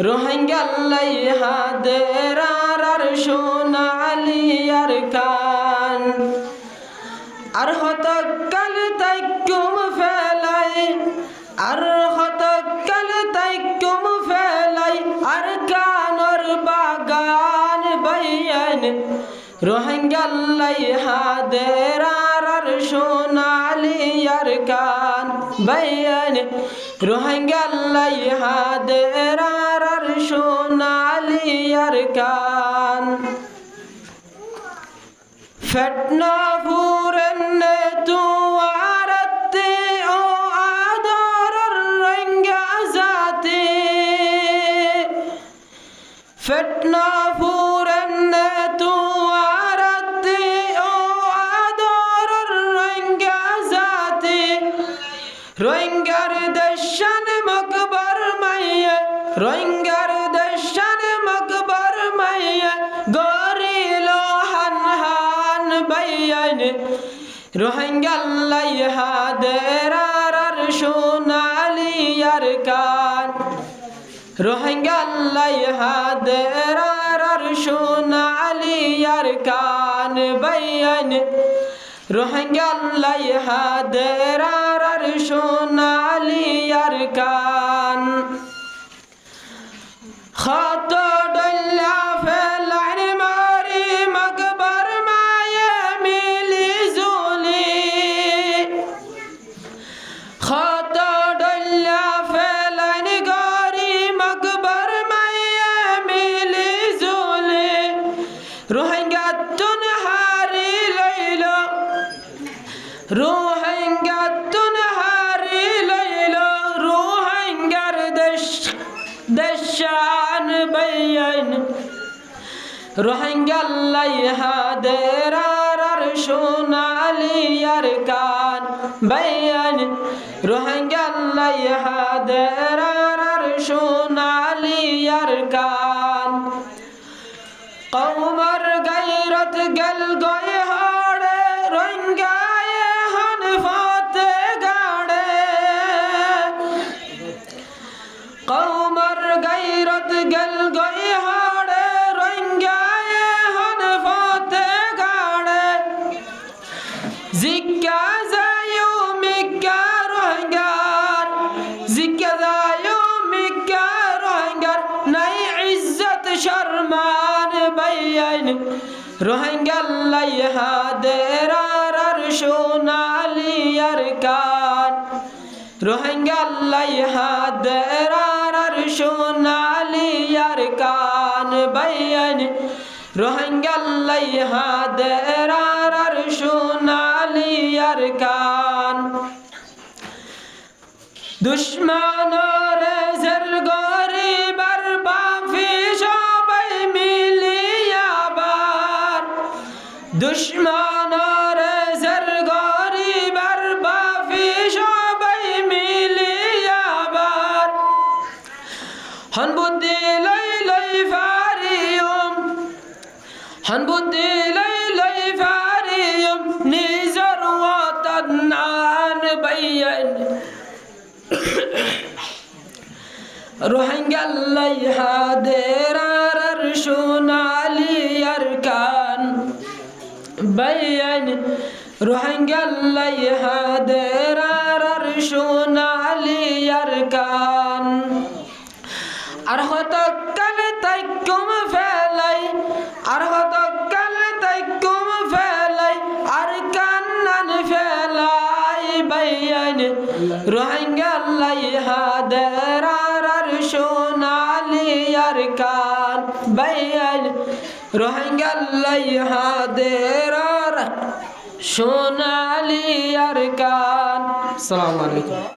রোহিঙ্গাল্লাই হাদের আর সোনালি আর কান আর হতকাল তাইকুম ফেলাই আর হতকাল তাইকুম ফেলাই আর কানর বাগান বাইন রোহিঙ্গাল্লাই হাদের আর সোনালি আর কান বাইন রোহিঙ্গাল্লাই হাদের আর সোনালি আর কান ফেটনা ফুরনে তুয়ারতে ও আদর রোহিঙ্গা জাতি ফেটনা ফুরনে তুয়ারতে ও আদর রোহিঙ্গা জাতি রোহিঙ্গার দেশান মকবর মাইয়া রোহিঙ্গার দেশান মকবর মাইয়া গরিলো হান বাইন রোহিঙ্গাল্লাই হাদের আর সোনালি আর কান রোহিঙ্গাল্লাই হাদের আর সোনালি আর কান বাইন রোহিঙ্গাল্লাই হাদের আর সোনালি আর কান خط دلّا فلعن ماري مقبر ما يميلي زولي خط دلّا فلعن قاري مقبر ما يميلي زولي روحنجا تنهاري ليلة روحنجا تنهاري ليلة روحنجا دشان بيّن রোহিঙ্গাল্লাই হাদের আর সোনালি আর কান বাইন রোহিঙ্গাল্লাই হাদের আর সোনালি আর কান কওমর গায়রত গল গয়ে হাড়ে রোহিঙ্গায়ে হন ফাতে গাড়ে কওমর গায়রত গল গয়ে হাড়ে রোহিঙ্গায়ে হন ফাতে গাড়ে জিক্কা যায়ো মিক্কা রোহিঙ্গার জিক্কা যায়ো মিক্কা রোহিঙ্গার নাই ইজ্জত শর্মান বাইন রোহিঙ্গাল্লাই হাদের আর সোনালি আর কান রোহিঙ্গাল্লাই হাদের আর সোনালি আর কান বাইন রোহিঙ্গাল্লাই হাদের আর সোনালি আর কান দুশ্মনর জের গরিবার বাফি সবাই মিলিয়াবার দুশ্মনর জের গরিবার বাফি সবাই মিলিয়াবার হন বুদ্ধি লই লই ফারিয়ম হন বুদ্ধি লই লই ফারিয়ম নিজর ওয়াতন নান বাইন রোহিঙ্গাল্লাই হাদের আর সোনালি আর কান বাইন রোহিঙ্গাল্লাই হাদের আর সোনালি আর কান আর হতকাল তাইকুম ফেলাই আর হতকাল তাইকুম ফেলাই আর কান্নান ফেলাই বাইন রোহিঙ্গাল্লাই হাদের আর সোনালি আর কান বাইন রোহিঙ্গাল্লাই হাদের আর সোনালি আর কান। আসসালামু আলাইকুম।